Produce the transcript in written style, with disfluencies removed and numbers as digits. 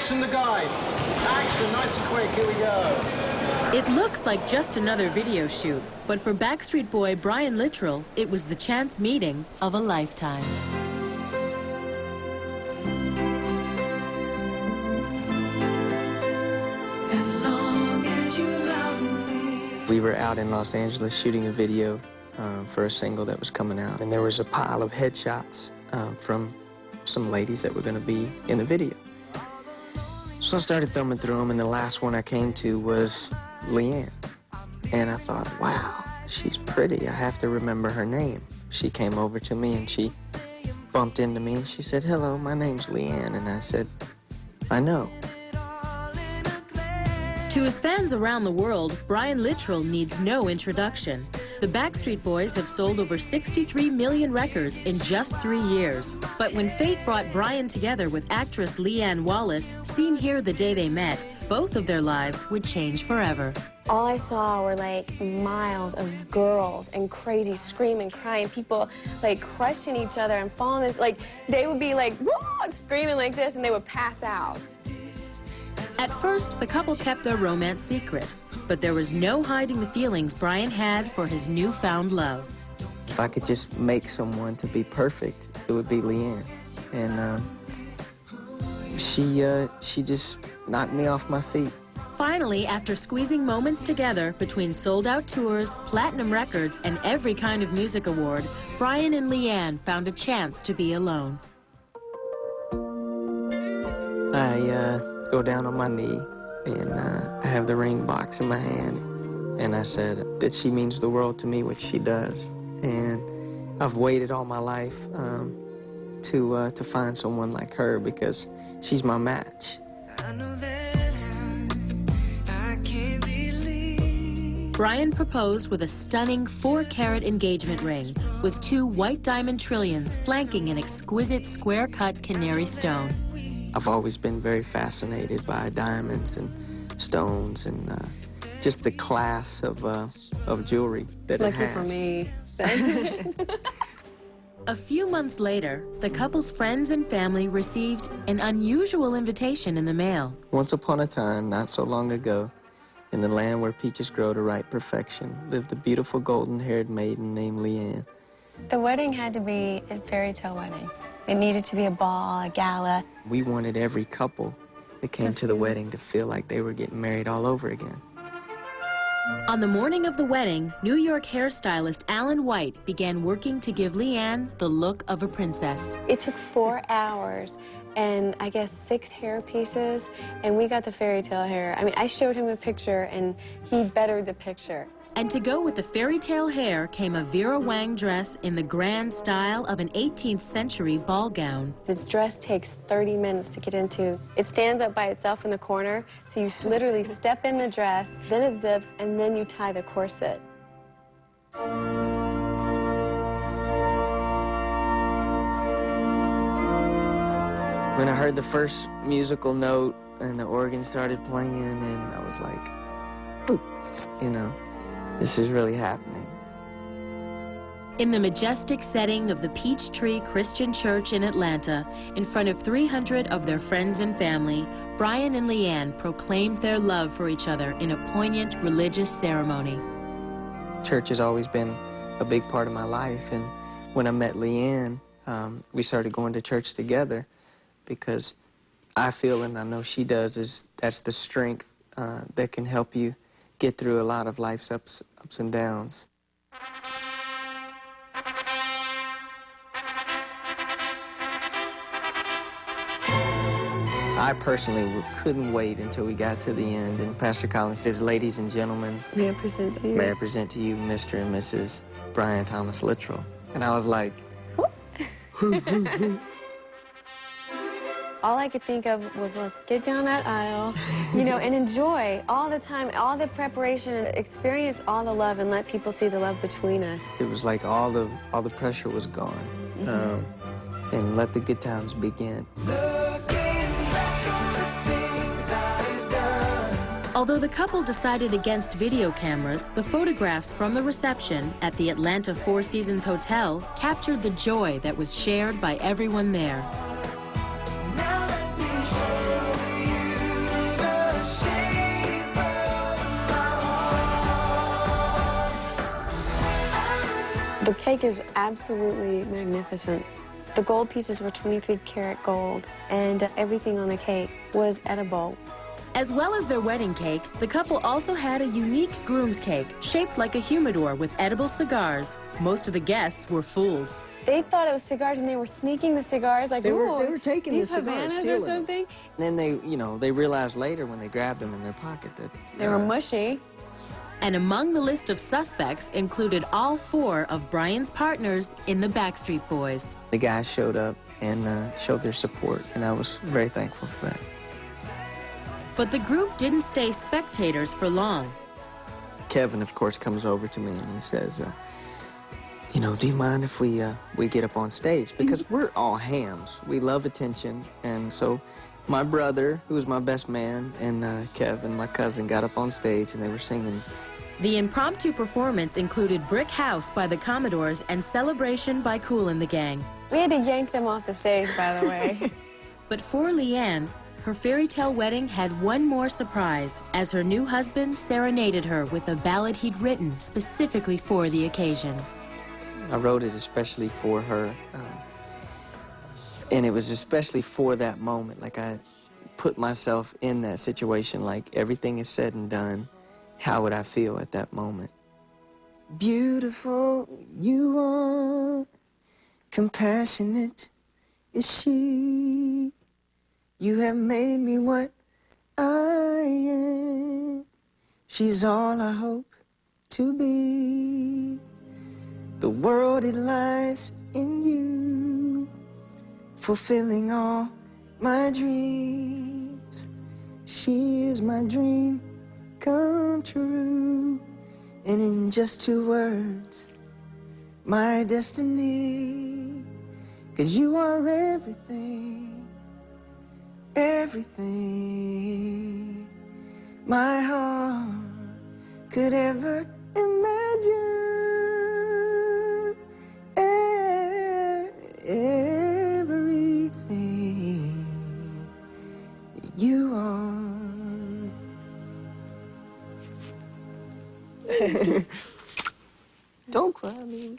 Action, the guys. Action, nice and quick, here we go. It looks like just another video shoot, but for Backstreet Boy Brian Littrell, it was the chance meeting of a lifetime. As long as you love me. We were out in Los Angeles shooting a video for a single that was coming out, and there was a pile of headshots from some ladies that were going to be in the video. So I started thumbing through them, and the last one I came to was Leanne. And I thought, wow, she's pretty. I have to remember her name. She came over to me, and she bumped into me, and she said, hello, my name's Leanne. And I said, I know. To his fans around the world, Brian Littrell needs no introduction. The Backstreet Boys have sold over 63 million records in just 3 years. But when fate brought Brian together with actress Leanne Wallace, seen here the day they met, both of their lives would change forever. All I saw were like miles of girls and crazy screaming, crying, people like crushing each other and falling. Like they would be like, whoa, screaming like this, and they would pass out. At first, the couple kept their romance secret, but there was no hiding the feelings Brian had for his newfound love. If I could just make someone to be perfect, it would be Leanne. And she just knocked me off my feet. Finally, after squeezing moments together between sold-out tours, platinum records, and every kind of music award, Brian and Leanne found a chance to be alone. I go down on my knee, and I have the ring box in my hand, and I said that she means the world to me, which she does. And I've waited all my life to find someone like her, because she's my match. I know that I can't believe. Brian proposed with a stunning 4-carat engagement ring with 2 white diamond trillions flanking an exquisite square-cut canary stone. I've always been very fascinated by diamonds and stones and just the class of jewelry that it has. Lucky for me. A few months later, the couple's friends and family received an unusual invitation in the mail. Once upon a time, not so long ago, in the land where peaches grow to ripe perfection, lived a beautiful golden-haired maiden named Leanne. The wedding had to be a fairy tale wedding. It needed to be a ball, a gala. We wanted every couple that came to the wedding to feel like they were getting married all over again. On the morning of the wedding, New York hairstylist Alan White began working to give Leanne the look of a princess. It took 4 hours and I guess 6 hair pieces, and we got the fairy tale hair. I mean, I showed him a picture and he bettered the picture. And to go with the fairy tale hair came a Vera Wang dress in the grand style of an 18th century ball gown. This dress takes 30 minutes to get into. It stands up by itself in the corner, so you literally step in the dress, then it zips, and then you tie the corset. When I heard the first musical note and the organ started playing, and I was like, ooh, you know, this is really happening. In the majestic setting of the Peachtree Christian Church in Atlanta, in front of 300 of their friends and family, Brian and Leanne proclaimed their love for each other in a poignant religious ceremony. Church has always been a big part of my life, and when I met Leanne, we started going to church together, because I feel, and I know she does, that's the strength that can help you get through a lot of life's ups and downs. I personally couldn't wait until we got to the end, and Pastor Collins says, ladies and gentlemen, May I present to you? may I present to you Mr. and Mrs. Brian Thomas Littrell. And I was like, all I could think of was, let's get down that aisle, you know, and enjoy all the time, all the preparation, and experience all the love, and let people see the love between us. it was like all the pressure was gone, and let the good times begin. Although the couple decided against video cameras, the photographs from the reception at the Atlanta Four Seasons Hotel captured the joy that was shared by everyone there. Now let me show you. The cake is absolutely magnificent. The gold pieces were 23-karat gold, and everything on the cake was edible. As well as their wedding cake, the couple also had a unique groom's cake shaped like a humidor with edible cigars. Most of the guests were fooled. They thought it was cigars, and they were sneaking the cigars like, They ooh, were taking the these cigars, Havanas or stealing them. something. And then they realized later when they grabbed them in their pocket that They were mushy. And among the list of suspects included all 4 of Brian's partners in the Backstreet Boys. the guys showed up and showed their support, and I was very thankful for that. But the group didn't stay spectators for long. Kevin, of course, comes over to me and he says, you know, do you mind if we get up on stage? Because we're all hams. We love attention. And so my brother, who was my best man, and Kevin, my cousin, got up on stage and they were singing. The impromptu performance included Brick House by the Commodores and Celebration by Kool and the Gang. We had to yank them off the stage, by the way. But for Leanne, her fairy tale wedding had one more surprise as her new husband serenaded her with a ballad he'd written specifically for the occasion. I wrote it especially for her, and it was especially for that moment. Like, I put myself in that situation, like everything is said and done. How would I feel at that moment? Beautiful you are, compassionate is she. You have made me what I am. She's all I hope to be. The world, it lies in you, fulfilling all my dreams. She is my dream come true. And in just 2 words, my destiny. 'Cause you are everything, everything my heart could ever imagine. Everything you are. Don't cry, man.